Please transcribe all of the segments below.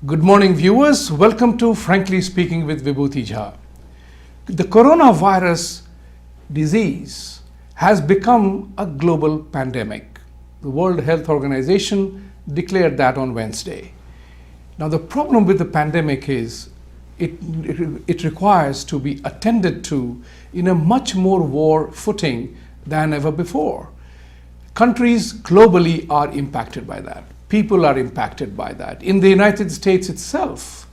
Good morning, viewers. Welcome to Frankly Speaking with Vibhuti Jha. The coronavirus disease has become a global pandemic. The World Health Organization declared that on Wednesday. Now, the problem with the pandemic is it requires to be attended to in a much more war footing than ever before. Countries globally are impacted by that. People are impacted by that. In the United States itself,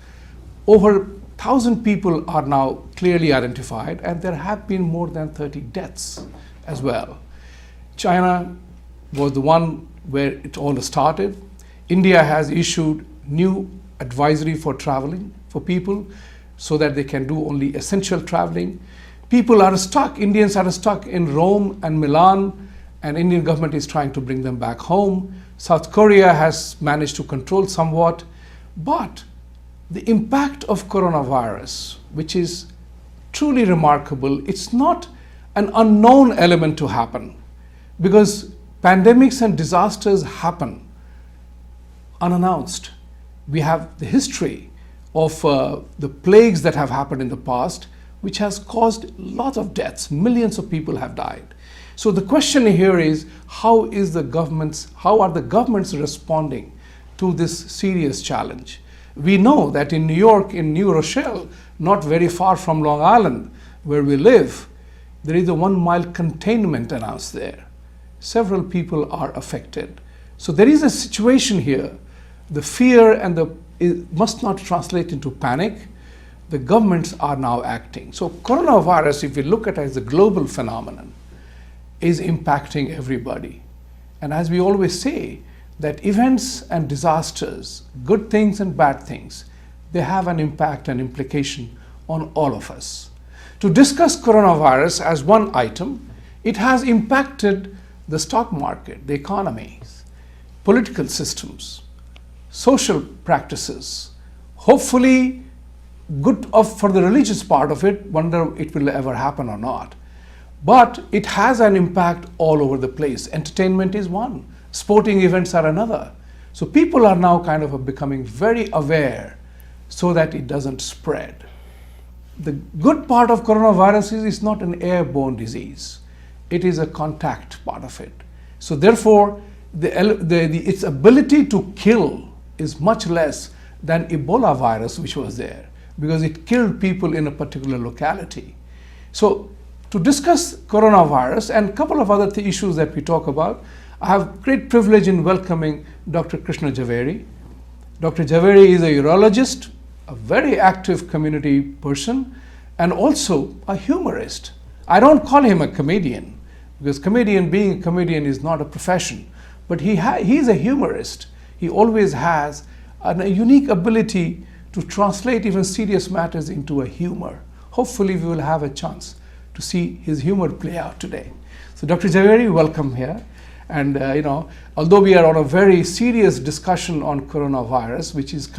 over 1,000 people are now clearly identified, and there have been more than 30 deaths as well. China was the one where it all started. India has issued new advisory for traveling for people so that they can do only essential traveling. People are stuck, Indians are stuck in Rome and Milan, and Indian government is trying to bring them back home. South Korea has managed to control somewhat, but the impact of coronavirus, which is truly remarkable, it's not an unknown element to happen, because pandemics and disasters happen unannounced. We have the history of the plagues that have happened in the past, which has caused lots of deaths. Millions of people have died. So the question here is, how are the governments responding to this serious challenge? We know that in New York, in New Rochelle, not very far from Long Island, where we live, there is a 1 mile containment announced there. Several people are affected. So there is a situation here. The fear it must not translate into panic. The governments are now acting. So coronavirus, if we look at it as a global phenomenon, is impacting everybody. And as we always say, that events and disasters, good things and bad things, they have an impact and implication on all of us. To discuss coronavirus as one item, it has impacted the stock market, the economies, political systems, social practices. Hopefully, good for the religious part of it, wonder it will ever happen or not. But it has an impact all over the place. Entertainment is one, sporting events are another. So people are now kind of becoming very aware so that it doesn't spread. The good part of coronavirus is it's not an airborne disease. It is a contact part of it. So therefore, its ability to kill is much less than Ebola virus, which was there, because it killed people in a particular locality. So to discuss coronavirus and a couple of other issues that we talk about, I have great privilege in welcoming Dr. Krishna Jhaveri. Dr. Jhaveri is a urologist, a very active community person, and also a humorist. I don't call him a comedian, because being a comedian is not a profession, but he's a humorist. He always has a unique ability to translate even serious matters into a humor. Hopefully we will have a chance to see his humor play out today. So Dr. Jhaveri, welcome here. And although we are on a very serious discussion on coronavirus, which is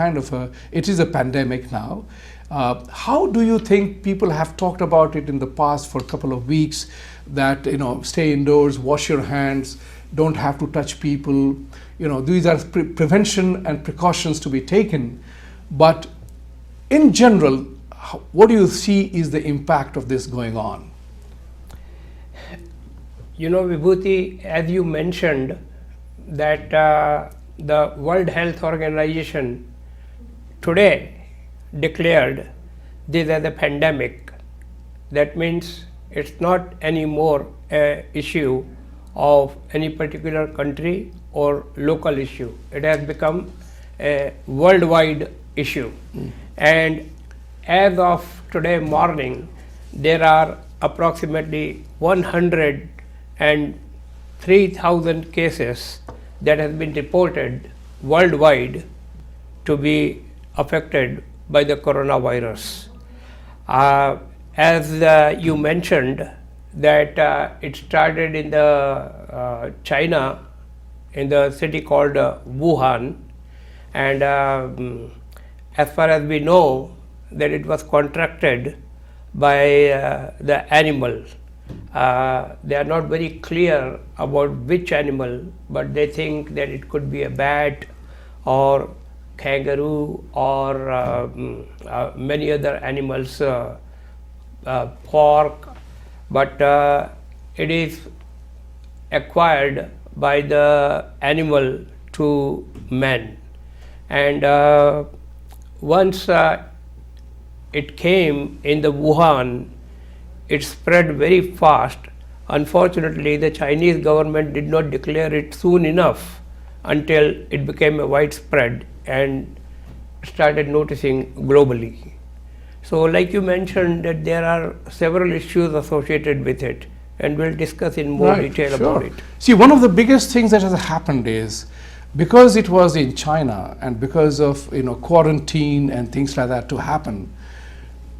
it is a pandemic now, how do you think people have talked about it in the past for a couple of weeks, that stay indoors, wash your hands, don't have to touch people, these are prevention and precautions to be taken. But in general, what do you see is the impact of this going on? Vibhuti, as you mentioned, that the World Health Organization today declared this as a pandemic. That means it's not anymore an issue of any particular country or local issue. It has become a worldwide issue. And as of today morning, there are approximately 103,000 cases that have been reported worldwide to be affected by the coronavirus. As you mentioned, that it started in the China, in the city called Wuhan, and as far as we know, that it was contracted by the animal. They are not very clear about which animal, but they think that it could be a bat or kangaroo or many other animals, pork, but it is acquired by the animal to man. And once it came in the Wuhan, it spread very fast. Unfortunately, the Chinese government did not declare it soon enough until it became a widespread and started noticing globally. So like you mentioned that there are several issues associated with it, and we'll discuss in more detail about it. See, one of the biggest things that has happened is because it was in China and because of quarantine and things like that to happen,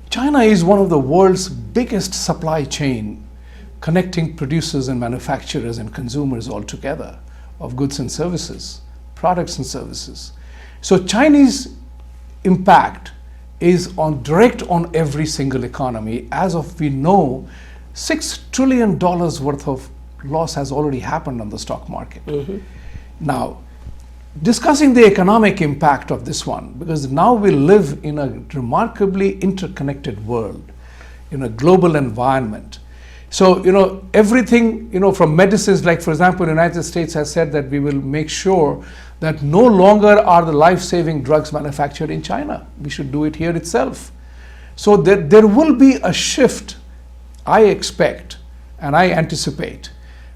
China is one of the world's biggest supply chain connecting producers and manufacturers and consumers all together of goods and services, products and services. So Chinese impact is direct on every single economy. As of we know, $6 trillion worth of loss has already happened on the stock market. Now, discussing the economic impact of this one, because now we live in a remarkably interconnected world, in a global environment. So, everything, from medicines, like for example, the United States has said that we will make sure that no longer are the life-saving drugs manufactured in China. We should do it here itself. So there will be a shift, I expect, and I anticipate,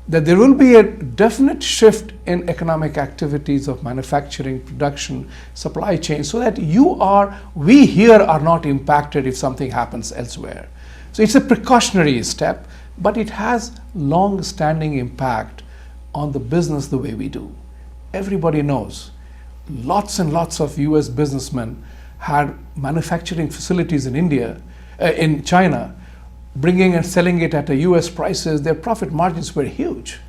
that there will be a definite shift in economic activities of manufacturing, production, supply chain, so that we here are not impacted if something happens elsewhere. So it's a precautionary step, but it has long-standing impact on the business the way we do. Everybody knows, lots and lots of US businessmen had manufacturing facilities in China, bringing and selling it at a US prices. Their profit margins were huge.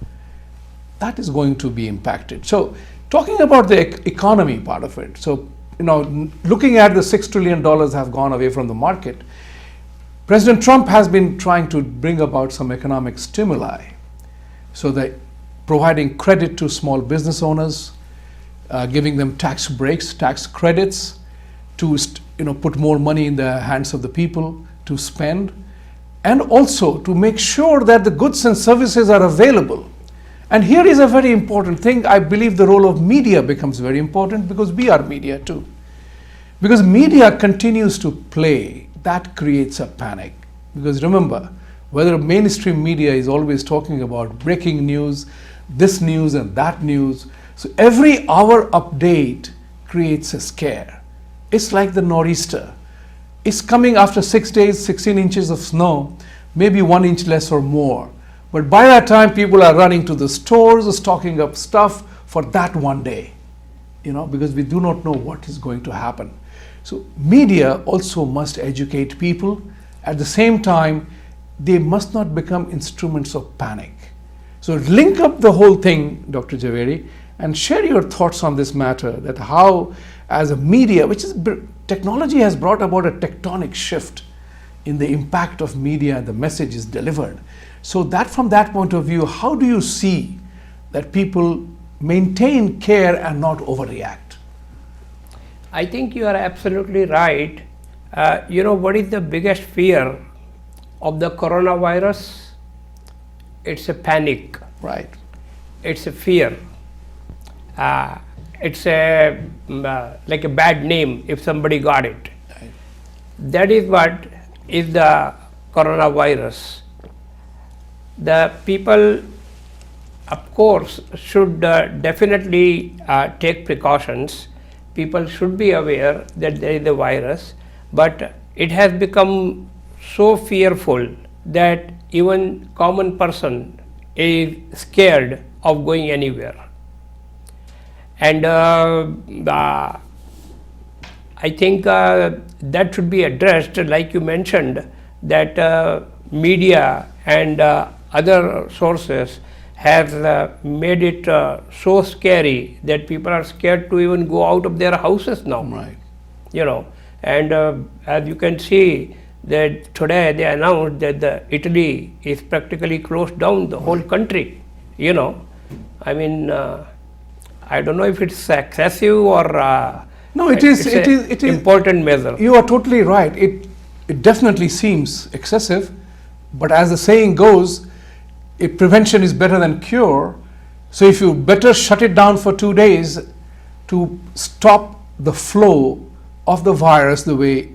That is going to be impacted. So talking about the economy part of it, so looking at the $6 trillion have gone away from the market, President Trump has been trying to bring about some economic stimuli. So providing credit to small business owners, giving them tax breaks, tax credits, to put more money in the hands of the people to spend, and also to make sure that the goods and services are available. And here is a very important thing. I believe the role of media becomes very important, because we are media too. Because media continues to play, that creates a panic. Because remember, whether mainstream media is always talking about breaking news, this news and that news. So every hour update creates a scare. It's like the nor'easter. It's coming after 6 days, 16 inches of snow, maybe 1 inch less or more. But by that time, people are running to the stores, stocking up stuff for that one day, because we do not know what is going to happen. So media also must educate people. At the same time, they must not become instruments of panic. So link up the whole thing, Dr. Jhaveri, and share your thoughts on this matter, that how as a media, technology has brought about a tectonic shift in the impact of media and the message is delivered. So from that point of view, how do you see that people maintain care and not overreact? I think you are absolutely right. What is the biggest fear of the coronavirus? It's a panic. Right. It's a fear. It's like a bad name if somebody got it. Right. That is what is the coronavirus. The people, of course, should definitely take precautions. People should be aware that there is a virus, but it has become so fearful that even common person is scared of going anywhere. And I think that should be addressed, like you mentioned, that media and other sources have made it so scary that people are scared to even go out of their houses now. Right. And as you can see, that today they announced that Italy is practically closed down, the whole country. I mean, I don't know if it's excessive or No, it is important measure. You are totally right. It definitely seems excessive, but as the saying goes, if prevention is better than cure, so if you better shut it down for 2 days to stop the flow of the virus the way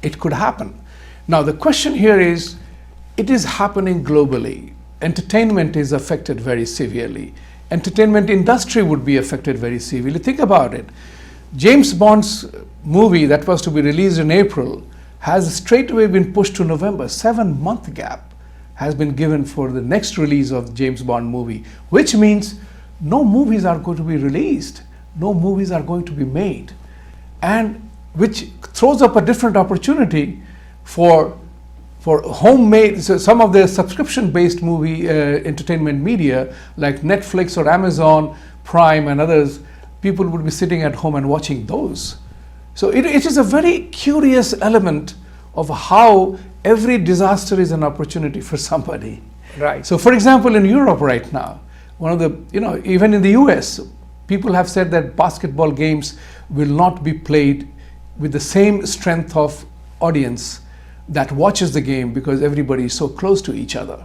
it could happen. Now the question here is, it is happening globally. Entertainment is affected very severely. Entertainment industry would be affected very severely. Think about it. James Bond's movie that was to be released in April has straight away been pushed to November. 7-month gap has been given for the next release of James Bond movie, which means no movies are going to be released, no movies are going to be made, and which throws up a different opportunity for homemade, so some of the subscription-based movie entertainment media like Netflix or Amazon Prime and others, people would be sitting at home and watching those. So it is a very curious element of how every disaster is an opportunity for somebody. Right. So for example, in Europe right now, one of the, even in the US, people have said that basketball games will not be played with the same strength of audience that watches the game because everybody is so close to each other.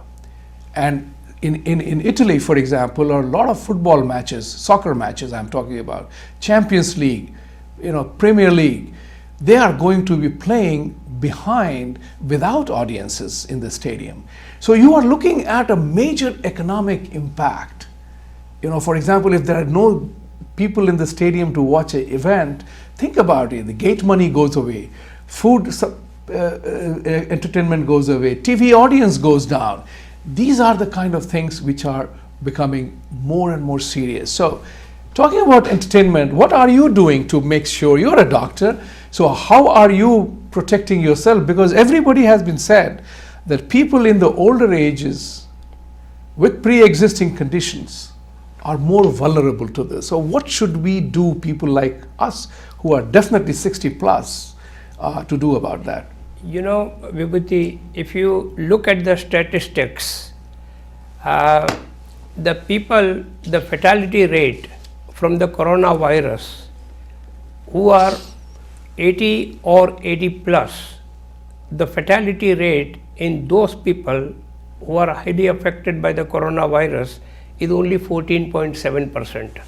And in Italy, for example, are a lot of football matches, soccer matches I'm talking about, Champions League, Premier League, they are going to be playing behind without audiences in the stadium. So you are looking at a major economic impact. For example, if there are no people in the stadium to watch an event, think about it, the gate money goes away, food entertainment goes away, TV audience goes down. These are the kind of things which are becoming more and more serious. So talking about entertainment, what are you doing to make sure, you're a doctor, so how are you protecting yourself? Because everybody has been said that people in the older ages with pre-existing conditions are more vulnerable to this. So what should we do, people like us who are definitely 60 plus, to do about that? Vibhuti, if you look at the statistics, the fatality rate from the coronavirus who are 80 or 80 plus, the fatality rate in those people who are highly affected by the coronavirus is only 14.7%.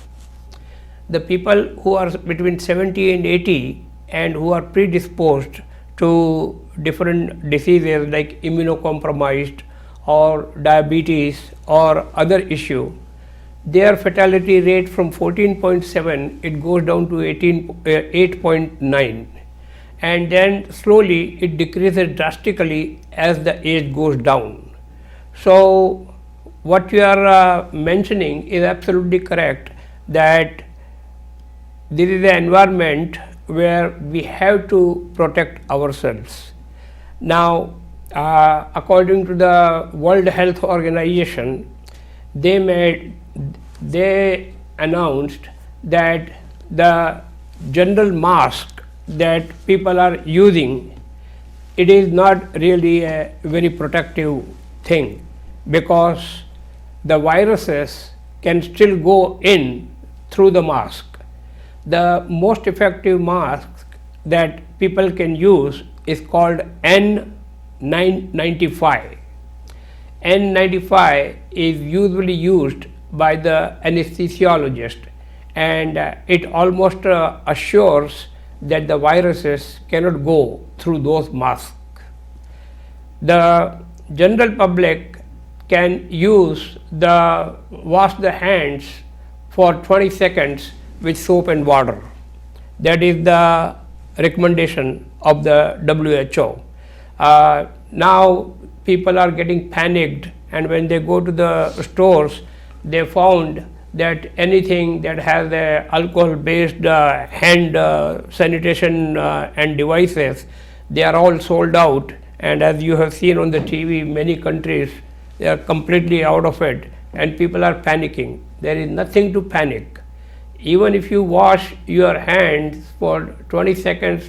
The people who are between 70 and 80 and who are predisposed to different diseases like immunocompromised or diabetes or other issue, their fatality rate from 14.7, it goes down to 8.9, and then slowly it decreases drastically as the age goes down. So what you are mentioning is absolutely correct, that this is an environment where we have to protect ourselves. Now, according to the World Health Organization, they announced that the general mask that people are using, it is not really a very protective thing, because the viruses can still go in through the mask. The most effective mask that people can use is called N95. N95 is usually used by the anesthesiologist, and it almost assures that the viruses cannot go through those masks. The general public can wash the hands for 20 seconds with soap and water. That is the recommendation of the WHO. Now people are getting panicked, and when they go to the stores, they found that anything that has a alcohol-based hand sanitation and devices, they are all sold out. And as you have seen on the TV, many countries, they are completely out of it, and people are panicking. There is nothing to panic. Even if you wash your hands for 20 seconds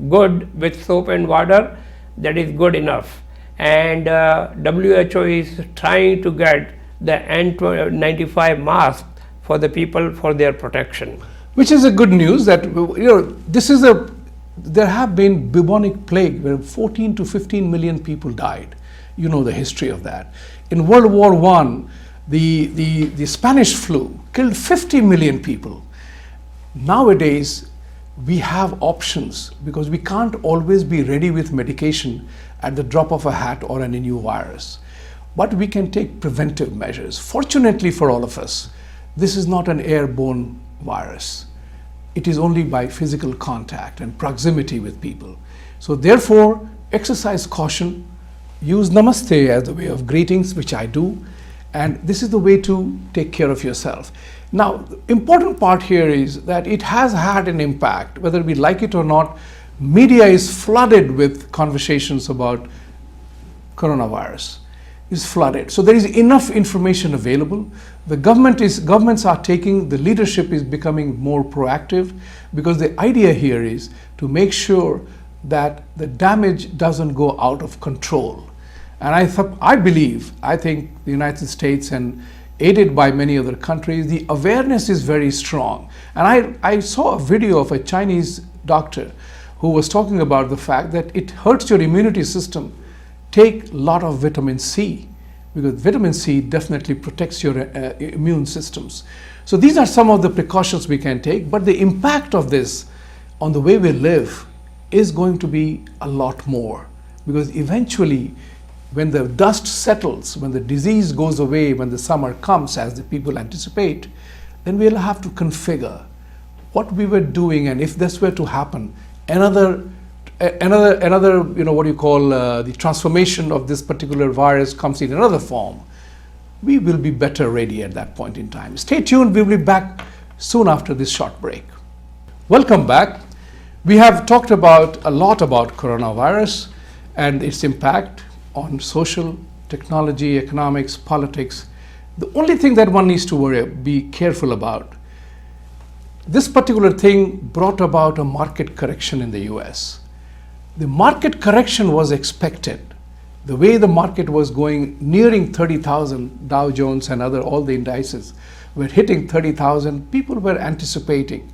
good with soap and water, that is good enough. And WHO is trying to get the N95 mask for the people for their protection. which is a good news that, there have been bubonic plague where 14 to 15 million people died. You know the history of that. In World War I, the Spanish flu killed 50 million people. Nowadays, we have options because we can't always be ready with medication at the drop of a hat or a new virus. But we can take preventive measures. Fortunately for all of us, this is not an airborne virus. It is only by physical contact and proximity with people. So therefore, exercise caution, use namaste as the way of greetings, which I do, and this is the way to take care of yourself. Now, the important part here is that it has had an impact, whether we like it or not. Media is flooded with conversations about coronavirus. Is flooded. So there is enough information available. The governments are taking, the leadership is becoming more proactive, because the idea here is to make sure that the damage doesn't go out of control. And I think the United States, and aided by many other countries, the awareness is very strong. And I saw a video of a Chinese doctor who was talking about the fact that it hurts your immunity system. Take a lot of vitamin C, because vitamin C definitely protects your immune systems. So these are some of the precautions we can take, but the impact of this on the way we live is going to be a lot more, because eventually when the dust settles, when the disease goes away, when the summer comes as the people anticipate, then we'll have to configure what we were doing, and if this were to happen, another the transformation of this particular virus comes in another form, we will be better ready at that point in time. Stay tuned, we'll be back soon after this short break. Welcome back. We have talked a lot about coronavirus and its impact on social, technology, economics, politics. The only thing that one needs to be careful about, this particular thing brought about a market correction in the US. The market correction was expected. The way the market was going, nearing 30,000, Dow Jones and all the indices were hitting 30,000, people were anticipating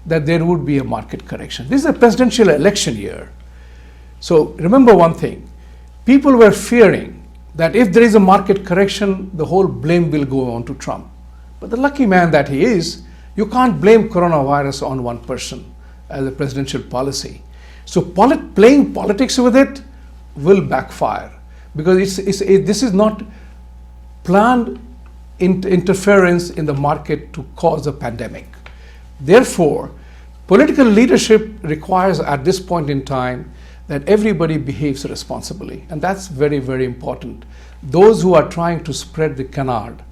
that there would be a market correction. This is a presidential election year. So remember one thing, people were fearing that if there is a market correction, the whole blame will go on to Trump. But the lucky man that he is, you can't blame coronavirus on one person as a presidential policy. So playing politics with it will backfire, because this is not planned interference in the market to cause a pandemic. Therefore, political leadership requires at this point in time that everybody behaves responsibly, and that's very, very important. Those who are trying to spread the canard,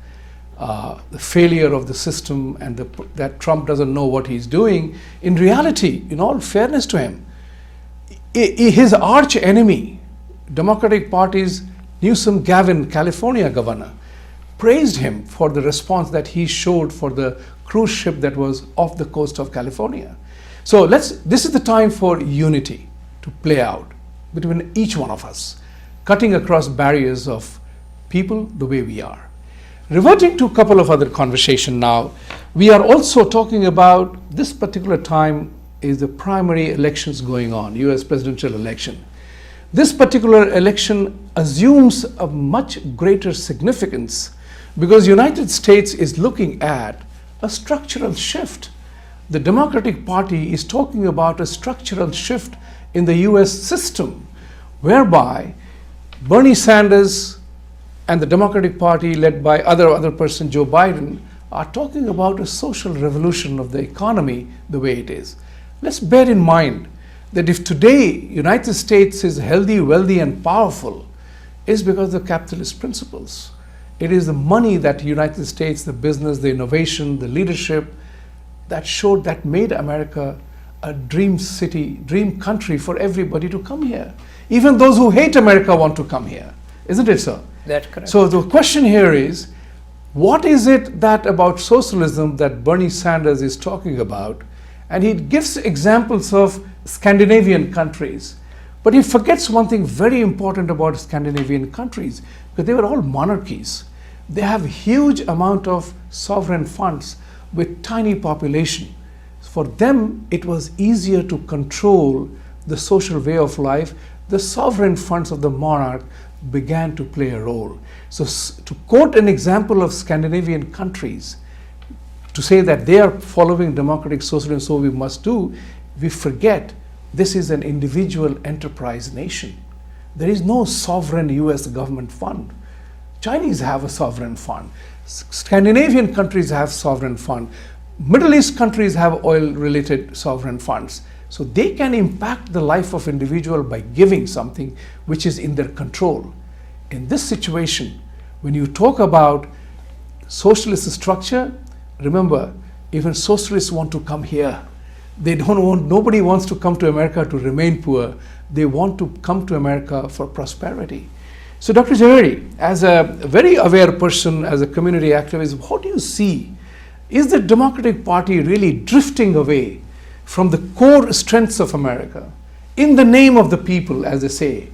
the failure of the system, and that Trump doesn't know what he's doing, in reality, in all fairness to him, his arch enemy, Democratic Party's Newsom Gavin, California governor, praised him for the response that he showed for the cruise ship that was off the coast of California. So this is the time for unity to play out between each one of us, cutting across barriers of people the way we are. Reverting to a couple of other conversations now, we are also talking about this particular time is the primary elections going on, US presidential election. This particular election assumes a much greater significance because United States is looking at a structural shift. The Democratic Party is talking about a structural shift in the US system, whereby Bernie Sanders and the Democratic Party, led by other person, Joe Biden, are talking about a social revolution of the economy the way it is. Let's bear in mind that if today United States is healthy, wealthy, and powerful, it's because of capitalist principles. It is the money that United States, the business, the innovation, the leadership, that made America a dream city, dream country for everybody to come here. Even those who hate America want to come here. Isn't it so? That's correct. So the question here is, what is it that about socialism that Bernie Sanders is talking about? And he gives examples of Scandinavian countries. But he forgets one thing very important about Scandinavian countries, because they were all monarchies. They have huge amount of sovereign funds with tiny population. for them it was easier to control the social way of life. The sovereign funds of the monarch began to play a role. So to quote an example of Scandinavian countries, to say that they are following democratic socialism, so we must do, we forget this is an individual enterprise nation. There is no sovereign US government fund. Chinese have a sovereign fund. Scandinavian countries have sovereign fund. Middle East countries have oil-related sovereign funds. So they can impact the life of individual by giving something which is in their control. In this situation, when you talk about socialist structure, remember, even socialists want to come here. They don't want, nobody wants to come to America to remain poor. They want to come to America for prosperity. So Dr. Jhaveri, as a very aware person, as a community activist, how do you see, is the Democratic Party really drifting away from the core strengths of America in the name of the people, as they say?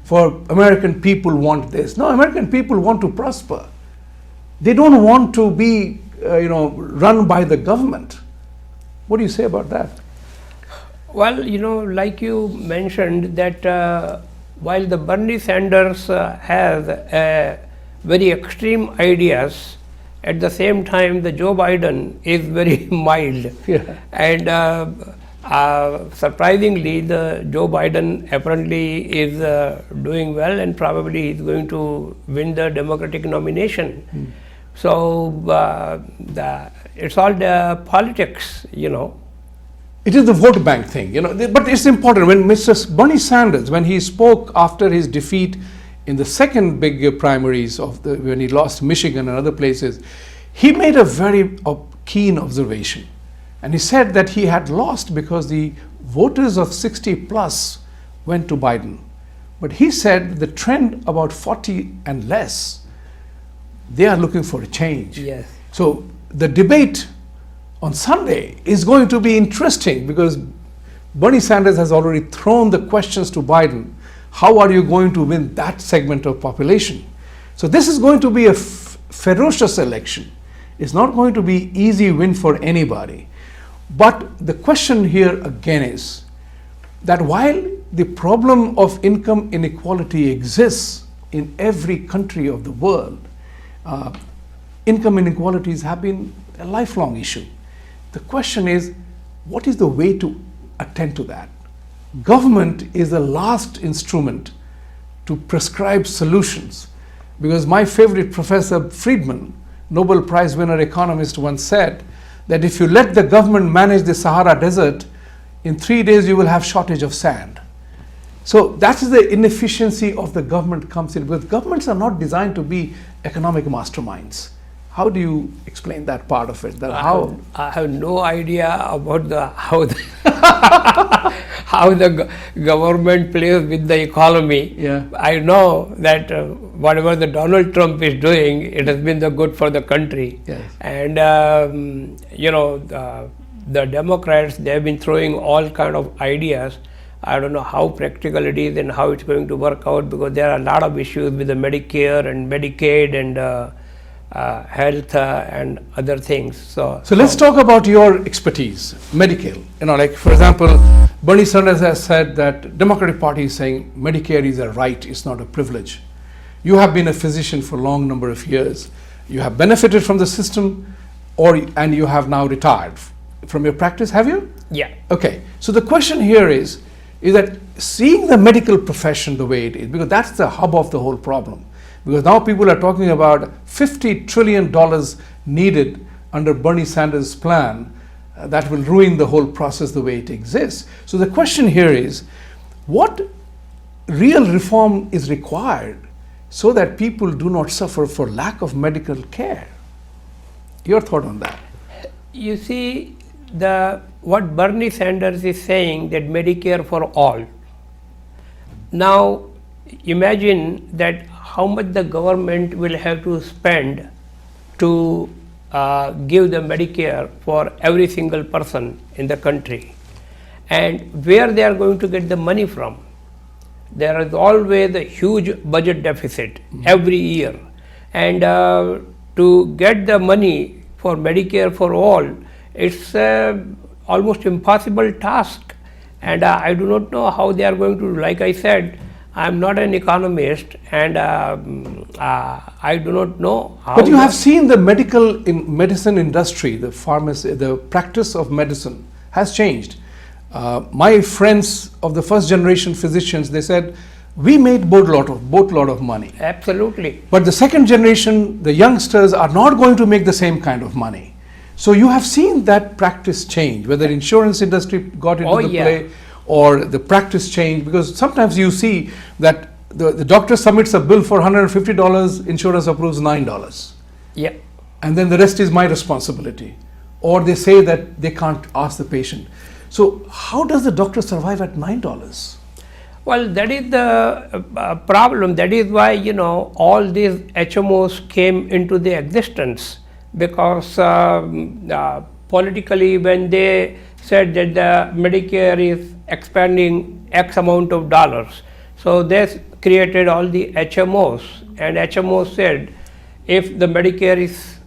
For American people want this. No, American people want to prosper. They don't want to be run by the government. What do you say about that? Well, like you mentioned that while the Bernie Sanders has very extreme ideas, at the same time the Joe Biden is very mild. Yeah. And surprisingly, the Joe Biden apparently is doing well, and probably is going to win the Democratic nomination. So it's all the politics, It is the vote bank thing, but it's important. When Mr. Bernie Sanders, when he spoke after his defeat in the second big primaries when he lost Michigan and other places, he made a very keen observation. And he said that he had lost because the voters of 60 plus went to Biden. But he said the trend about 40 and less, they are looking for a change. Yes. So the debate on Sunday is going to be interesting because Bernie Sanders has already thrown the questions to Biden. How are you going to win that segment of population? So this is going to be a ferocious election. It's not going to be easy win for anybody. But the question here again is that while the problem of income inequality exists in every country of the world, income inequalities have been a lifelong issue. The question is, what is the way to attend to that? Government is the last instrument to prescribe solutions, because my favorite Professor Friedman, Nobel Prize winner economist, once said that if you let the government manage the Sahara Desert, in 3 days you will have shortage of sand. So that is the inefficiency of the government comes in, because governments are not designed to be economic masterminds. How do you explain that part of it? I have no idea about how the government plays with the economy. Yeah. I know that whatever the Donald Trump is doing, it has been the good for the country. Yes. And the Democrats, they have been throwing all kind of ideas. I don't know how practical it is and how it's going to work out, because there are a lot of issues with the Medicare and Medicaid and health and other things. So let's talk about your expertise, medical. Like for example, Bernie Sanders has said that Democratic Party is saying Medicare is a right, it's not a privilege. You have been a physician for a long number of years. You have benefited from the system, and you have now retired from your practice, have you? Yeah. Okay. So the question here is that seeing the medical profession the way it is, because that's the hub of the whole problem. Because now people are talking about $50 trillion needed under Bernie Sanders' plan that will ruin the whole process the way it exists. So the question here is, what real reform is required so that people do not suffer for lack of medical care? Your thought on that? You see, what Bernie Sanders is saying, that Medicare for all. Now, imagine that how much the government will have to spend to give the Medicare for every single person in the country, and where they are going to get the money from. There is always a huge budget deficit every year, and to get the money for Medicare for all, it's almost impossible task, and I do not know how they are going to. Like I said, I am not an economist, and I do not know how. But you have seen the medicine industry, the pharmacy, the practice of medicine has changed. My friends of the first generation physicians, they said, we made boatload of money. Absolutely. But the second generation, the youngsters are not going to make the same kind of money. So you have seen that practice change, whether insurance industry got into play or the practice change, because sometimes you see that the doctor submits a bill for $150, insurance approves $9. Yeah. And then the rest is my responsibility. Or they say that they can't ask the patient. So how does the doctor survive at $9? Well, that is the problem. That is why, all these HMOs came into the existence, because politically, when they said that the Medicare is expanding X amount of dollars, so they created all the HMOs, and HMOs said, if the Medicare is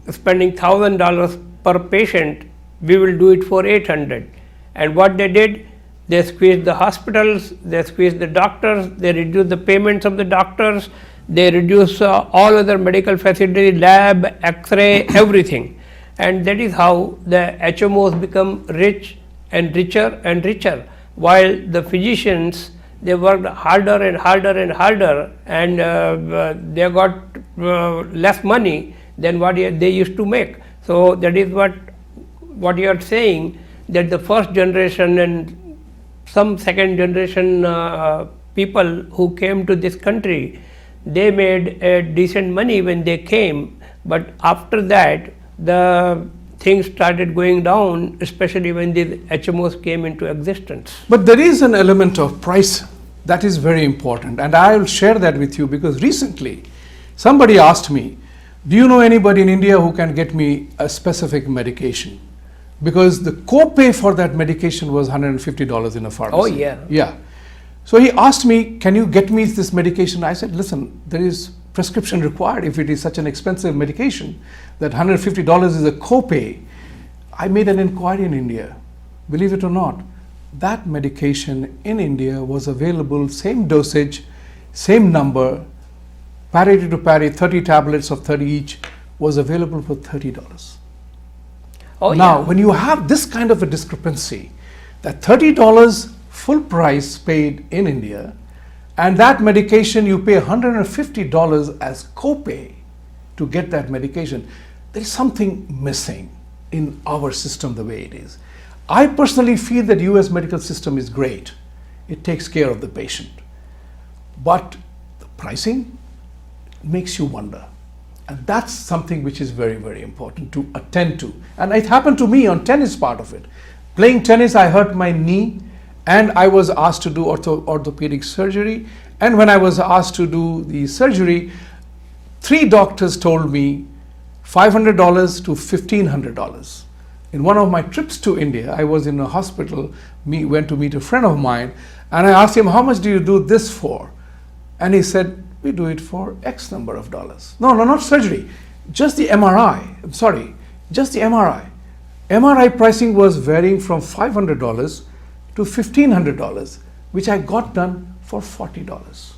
spending $1,000 per patient, we will do it for $800. And what they did, they squeezed the hospitals, they squeezed the doctors, they reduced the payments of the doctors, they reduced all other medical facilities, lab, X-ray, everything. And that is how the HMOs become rich and richer and richer, while the physicians, they worked harder and harder and harder, and they got less money than what they used to make. So that is what you are saying, that the first generation and some second generation people who came to this country, they made a decent money when they came, but after that the things started going down, especially when the HMOs came into existence. But there is an element of price that is very important, and I will share that with you, because recently somebody asked me, do you know anybody in India who can get me a specific medication? Because the co-pay for that medication was $150 in a pharmacy. Oh yeah. Yeah. So he asked me, can you get me this medication? I said, listen, there is prescription required if it is such an expensive medication, that $150 is a co-pay. I made an inquiry in India. Believe it or not, that medication in India was available, same dosage, same number, parity to parity, 30 tablets of 30 each, was available for $30. Oh, now, yeah. when you have this kind of a discrepancy, that $30 full price paid in India, and that medication you pay $150 as copay to get that medication, there is something missing in our system the way it is. I personally feel that US medical system is great. It takes care of the patient. But the pricing makes you wonder. And that's something which is very, very important to attend to. And it happened to me on tennis part of it. Playing tennis, I hurt my knee, and I was asked to do orthopedic surgery. And when I was asked to do the surgery, 3 doctors told me $500 to $1,500. In one of my trips to India, I was in a hospital, went to meet a friend of mine, and I asked him, how much do you do this for? And he said, we do it for X number of dollars. No, not surgery, just the MRI. I'm sorry, just the MRI. MRI pricing was varying from $500 to $1,500, which I got done for $40.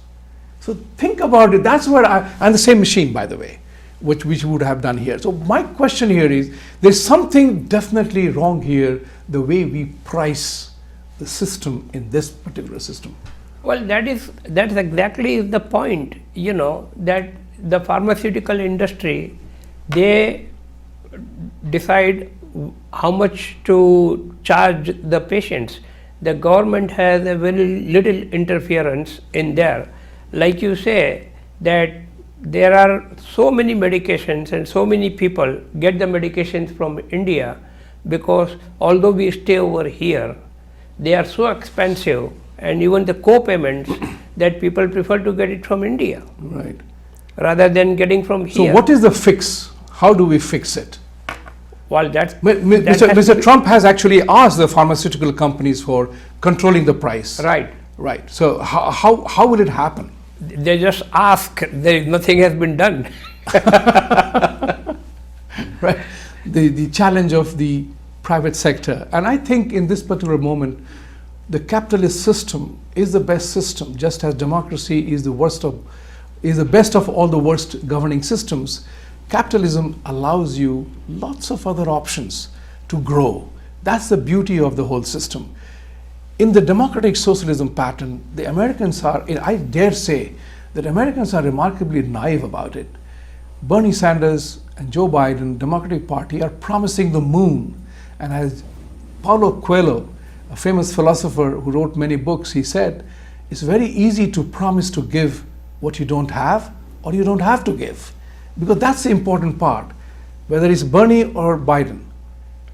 So think about it. That's where and the same machine, by the way, which we would have done here. So my question here is, there's something definitely wrong here, the way we price the system in this particular system. Well, that's exactly the point, that the pharmaceutical industry, they decide how much to charge the patients. The government has a very little interference in there. Like you say, that there are so many medications and so many people get the medications from India, because although we stay over here, they are so expensive, and even the co-payments, that people prefer to get it from India, right, rather than getting from here. So what is the fix? How do we fix it? Well, Mr. Trump has actually asked the pharmaceutical companies for controlling the price. Right. Right. So how will it happen? They just ask. Nothing has been done. Right. The challenge of the private sector. And I think in this particular moment, the capitalist system is the best system, just as democracy is the best of all the worst governing systems. Capitalism allows you lots of other options to grow. That's the beauty of the whole system. In the democratic socialism pattern, the Americans are, I dare say, that Americans are remarkably naive about it. Bernie Sanders and Joe Biden, Democratic Party, are promising the moon. And as Paulo Coelho, a famous philosopher who wrote many books, he said, it's very easy to promise to give what you don't have, or you don't have to give. Because that's the important part. Whether it's Bernie or Biden,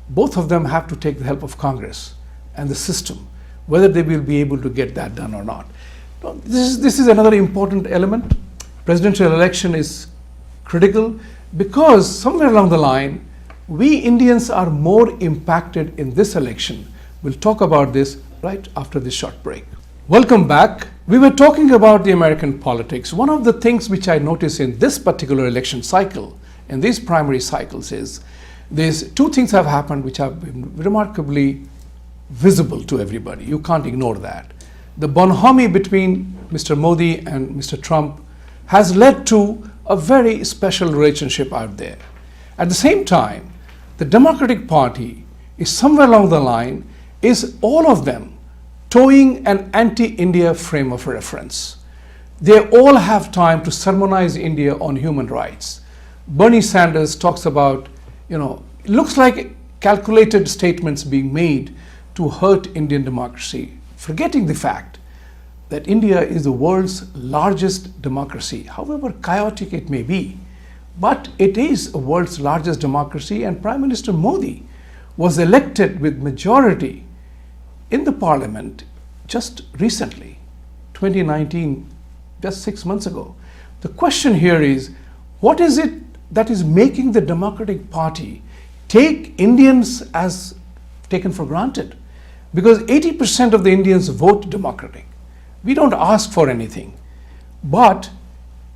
both of them have to take the help of Congress and the system, whether they will be able to get that done or not. This is another important element. Presidential election is critical because somewhere along the line, we Indians are more impacted in this election. We'll talk about this right after this short break. Welcome back. We were talking about the American politics. One of the things which I notice in this particular election cycle, in these primary cycles, is there's two things have happened which have been remarkably visible to everybody. You can't ignore that. The bonhomie between Mr. Modi and Mr. Trump has led to a very special relationship out there. At the same time, the Democratic Party is somewhere along the line, is all of them towing an anti-India frame of reference. They all have time to sermonize India on human rights. Bernie Sanders talks about, it looks like calculated statements being made to hurt Indian democracy, forgetting the fact that India is the world's largest democracy, however chaotic it may be. But it is the world's largest democracy, and Prime Minister Modi was elected with majority in the parliament just recently, 2019, just 6 months ago. The question here is, what is it that is making the Democratic Party take Indians as taken for granted? Because 80% of the Indians vote Democratic. We don't ask for anything. But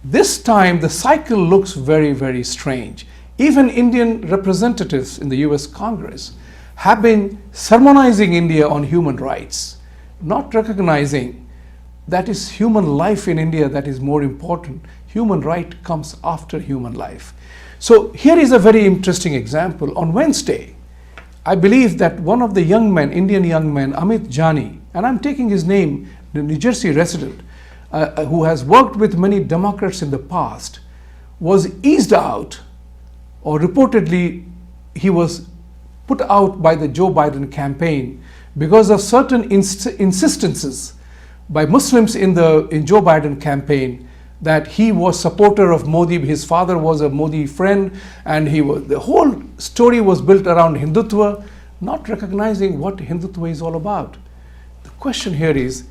this time the cycle looks very, very strange. Even Indian representatives in the US Congress have been sermonizing India on human rights, not recognizing that is human life in India that is more important. Human right comes after human life. So here is a very interesting example. On Wednesday, I believe that one of the young men, Indian young men, Amit Jani, and I'm taking his name, the New Jersey resident, who has worked with many Democrats in the past, was eased out, or reportedly he was put out by the Joe Biden campaign because of certain insistences by Muslims in Joe Biden campaign that he was supporter of Modi, his father was a Modi friend, and the whole story was built around Hindutva, not recognizing what Hindutva is all about. The question here is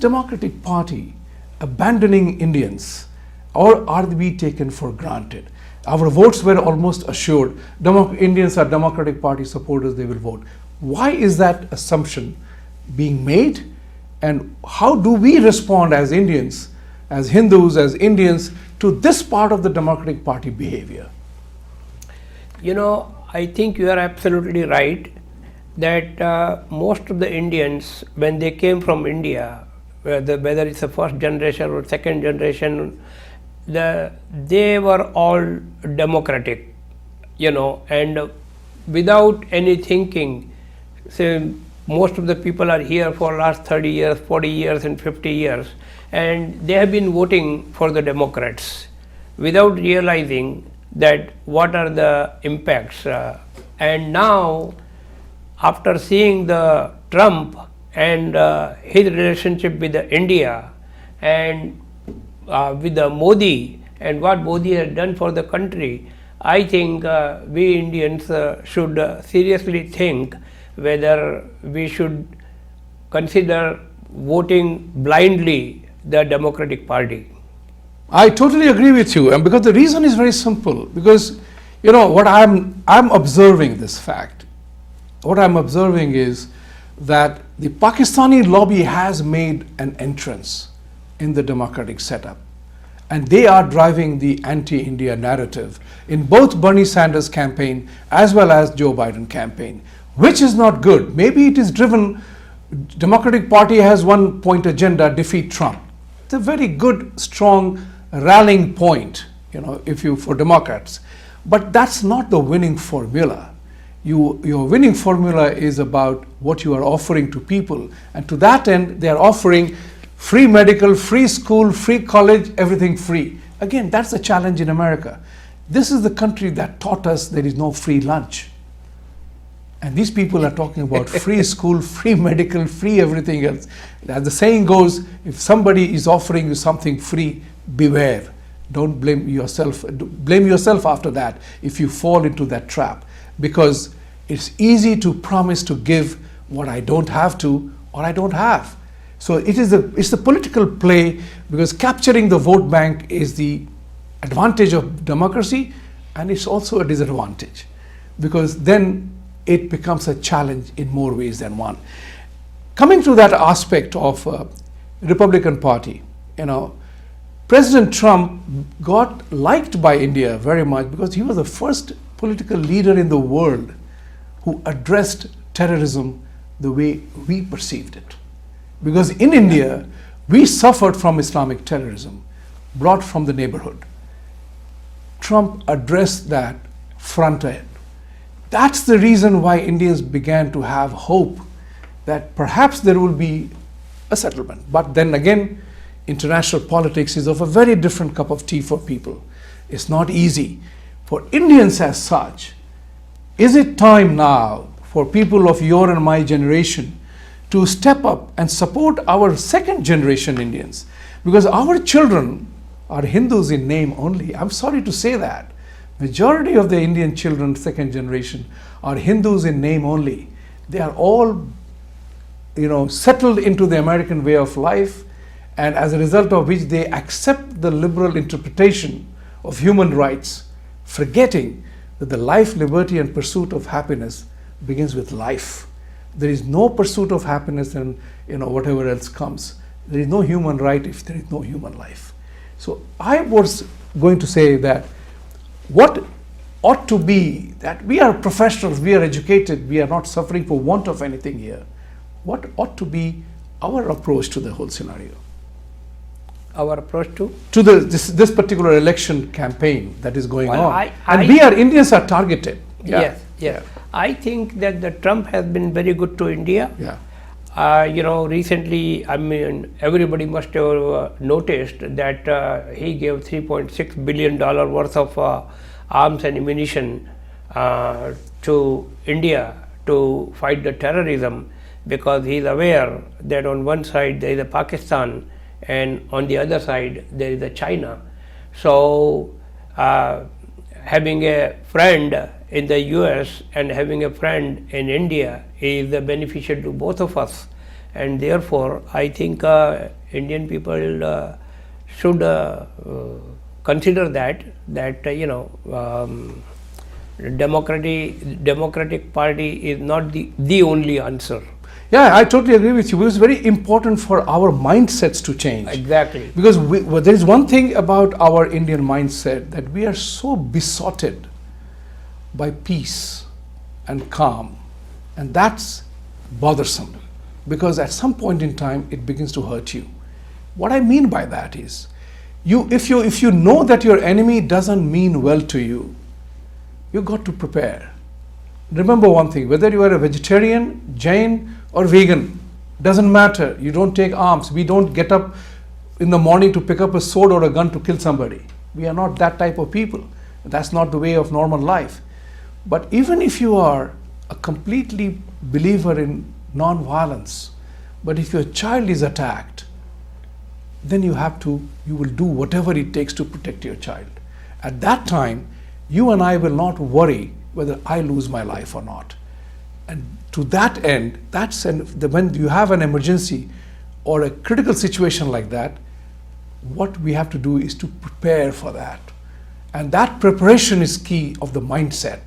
Democratic Party abandoning Indians, or are we taken for granted? Our votes were almost assured. Indians are Democratic Party supporters, they will vote. Why is that assumption being made? And how do we respond as Indians, as Hindus, as Indians, to this part of the Democratic Party behavior? I think you are absolutely right that most of the Indians, when they came from India, whether it's the first generation or second generation, they were all democratic, and without any thinking. Say, most of the people are here for last 30 years, 40 years and 50 years, and they have been voting for the Democrats without realizing that what are the impacts. And now, after seeing the Trump and his relationship with India and with the Modi and what Modi has done for the country, I think we Indians should seriously think whether we should consider voting blindly the Democratic Party. I totally agree with you, and because the reason is very simple. Because what I'm observing this fact. What I'm observing is that the Pakistani lobby has made an entrance in the democratic setup, and they are driving the anti-India narrative in both Bernie Sanders campaign as well as Joe Biden campaign. which is not good. Maybe it is driven, Democratic Party has one point agenda, defeat Trump. It's a very good, strong rallying point, for Democrats. But that's not the winning formula. Your winning formula is about what you are offering to people. And to that end, they are offering free medical, free school, free college, everything free. Again, that's the challenge in America. This is the country that taught us there is no free lunch. And these people are talking about free school, free medical, free everything else. As the saying goes, if somebody is offering you something free, beware. Don't blame yourself. Blame yourself after that if you fall into that trap. Because it's easy to promise to give what I don't have to or I don't have. So it's the political play, because capturing the vote bank is the advantage of democracy, and it's also a disadvantage, because then it becomes a challenge in more ways than one. Coming to that aspect of Republican Party, President Trump got liked by India very much because he was the first political leader in the world who addressed terrorism the way we perceived it. Because in India, we suffered from Islamic terrorism brought from the neighborhood. Trump addressed that front end. That's the reason why Indians began to have hope that perhaps there will be a settlement. But then again, international politics is of a very different cup of tea for people. It's not easy. For Indians as such, is it time now for people of your and my generation to step up and support our second generation Indians? Because our children are Hindus in name only. I'm sorry to say that. Majority of the Indian children, second generation, are Hindus in name only. They are all, settled into the American way of life, and as a result of which they accept the liberal interpretation of human rights, forgetting that the life, liberty, and pursuit of happiness begins with life. There is no pursuit of happiness and whatever else comes. There is no human right if there is no human life. So I was going to say that what ought to be, that we are professionals, we are educated, we are not suffering for want of anything here. What ought to be our approach to the whole scenario? Our approach to this particular election campaign that is going on. Indians are targeted. Yeah. Yes. Yeah. I think that the Trump has been very good to India. Yeah. Recently, everybody must have noticed that he gave $3.6 billion worth of arms and ammunition to India to fight the terrorism, because he is aware that on one side there is a Pakistan and on the other side there is a China. So having a friend in the US and having a friend in India is beneficial to both of us, and therefore I think Indian people should consider that Democratic Party is not the only answer. Yeah, I totally agree with you. It was very important for our mindsets to change. Exactly. Because there is one thing about our Indian mindset, that we are so besotted by peace and calm, and that's bothersome, because at some point in time it begins to hurt you. What I mean by that is, if you know that your enemy doesn't mean well to you, you got to prepare. Remember one thing, whether you are a vegetarian, Jain, or vegan, doesn't matter. You don't take arms. We don't get up in the morning to pick up a sword or a gun to kill somebody. We are not that type of people. That's not the way of normal life. But even if you are a completely believer in non-violence, but if your child is attacked, then you will do whatever it takes to protect your child. At that time, you and I will not worry whether I lose my life or not. And to that end, when you have an emergency or a critical situation like that, what we have to do is to prepare for that. And that preparation is key of the mindset.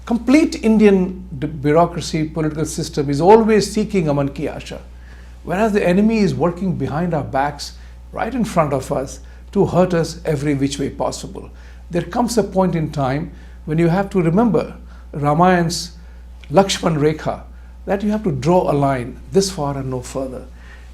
Complete Indian bureaucracy, political system is always seeking aman ki asha, whereas the enemy is working behind our backs, right in front of us, to hurt us every which way possible. There comes a point in time when you have to remember Ramayan's Lakshman Rekha, that you have to draw a line this far and no further.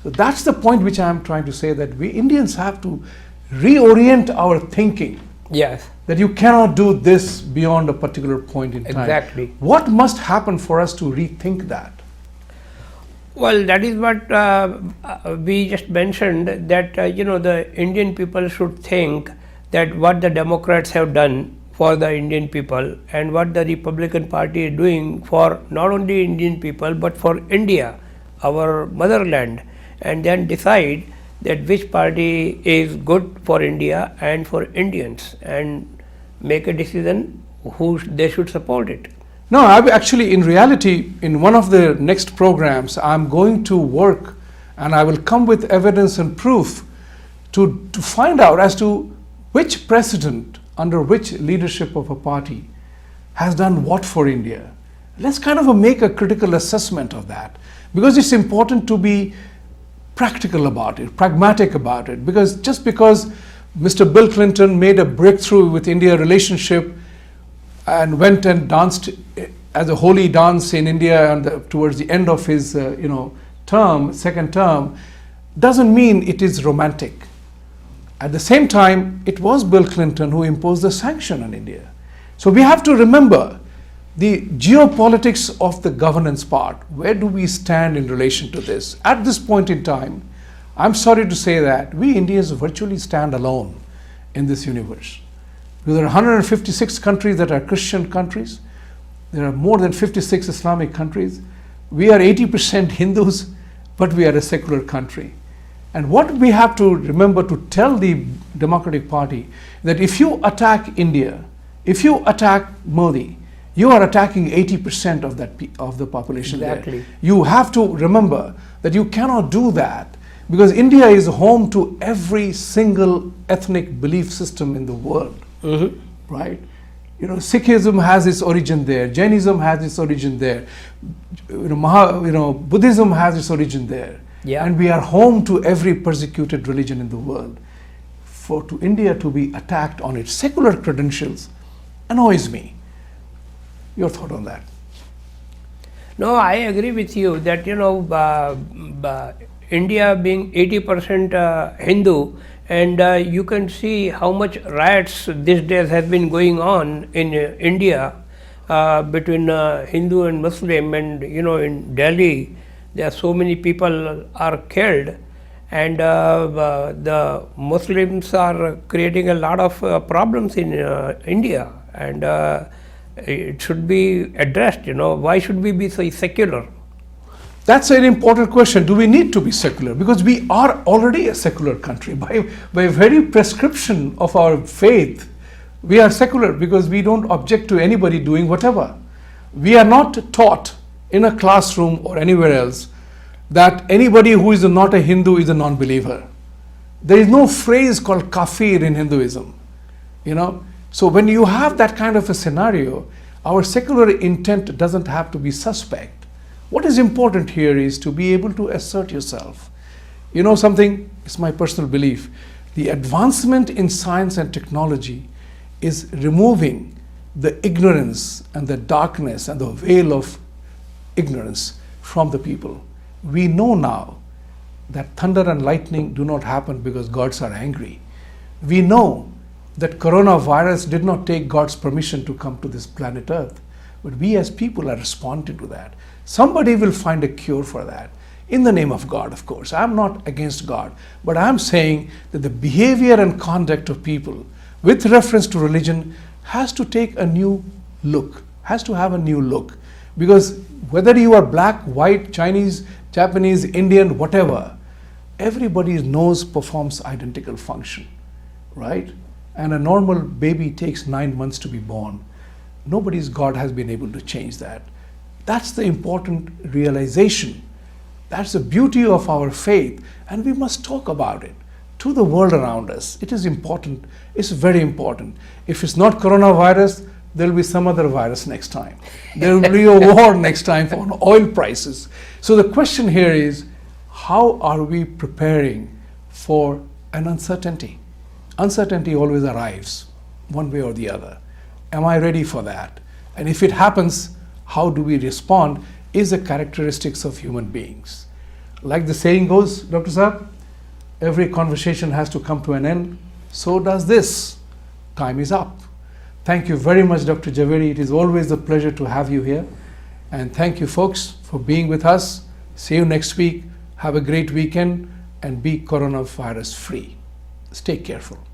So that's the point which I am trying to say, that we Indians have to reorient our thinking. Yes. That you cannot do this beyond a particular point in time. Exactly. What must happen for us to rethink that? Well, that is what we just mentioned, that the Indian people should think that what the Democrats have done for the Indian people and what the Republican Party is doing for not only Indian people but for India, our motherland, and then decide that which party is good for India and for Indians, and make a decision who they should support it. No, actually, in reality, in one of the next programs, I'm going to work and I will come with evidence and proof to find out as to which president under which leadership of a party has done what for India. Let's kind of make a critical assessment of that, because it's important to be practical about it, pragmatic about it, because just because Mr. Bill Clinton made a breakthrough with India relationship and went and danced as a holy dance in India and towards the end of his second term, doesn't mean it is romantic. At the same time, it was Bill Clinton who imposed the sanction on India. So we have to remember the geopolitics of the governance part. Where do we stand in relation to this? At this point in time, I'm sorry to say that we Indians virtually stand alone in this universe. There are 156 countries that are Christian countries. There are more than 56 Islamic countries. We are 80% Hindus, but we are a secular country. And what we have to remember to tell the Democratic Party, that if you attack India, if you attack Modi, you are attacking 80% of the population. Exactly. There. You have to remember that you cannot do that, because India is home to every single ethnic belief system in the world. Mm-hmm. Right? Sikhism has its origin there. Jainism has its origin there. Buddhism has its origin there. Yeah. And we are home to every persecuted religion in the world. To India to be attacked on its secular credentials annoys me. Your thought on that? No, I agree with you that India being 80% Hindu, and you can see how much riots these days have been going on in India between Hindu and Muslim, and in Delhi there are so many people are killed, and the Muslims are creating a lot of problems in India, and it should be addressed. Why should we be so secular? That's an important question. Do we need to be secular? Because we are already a secular country. By very prescription of our faith, we are secular because we don't object to anybody doing whatever. We are not taught in a classroom or anywhere else that anybody who is not a Hindu is a non-believer. There is no phrase called kafir in Hinduism. So when you have that kind of a scenario, our secular intent doesn't have to be suspect. What is important here is to be able to assert yourself. Something, it's my personal belief, the advancement in science and technology is removing the ignorance and the darkness and the veil of ignorance from the people. We know now that thunder and lightning do not happen because gods are angry. We know that coronavirus did not take God's permission to come to this planet Earth, but we as people are responding to that. Somebody will find a cure for that, in the name of God, of course. I'm not against God, but I'm saying that the behavior and conduct of people with reference to religion has to take a new look, has to have a new look. Because whether you are black, white, Chinese, Japanese, Indian, whatever, everybody's nose performs identical function, right? And a normal baby takes 9 months to be born. Nobody's God has been able to change that. That's the important realization. That's the beauty of our faith, and we must talk about it to the world around us. It is important. It's very important. If it's not coronavirus, there will be some other virus next time. There will be a war next time for oil prices. So the question here is, how are we preparing for an uncertainty? Uncertainty always arrives, one way or the other. Am I ready for that? And if it happens, how do we respond is the characteristics of human beings. Like the saying goes, Dr. Saab, every conversation has to come to an end. So does this. Time is up. Thank you very much, Dr. Jhaveri. It is always a pleasure to have you here. And thank you, folks, for being with us. See you next week. Have a great weekend and be coronavirus free. Stay careful.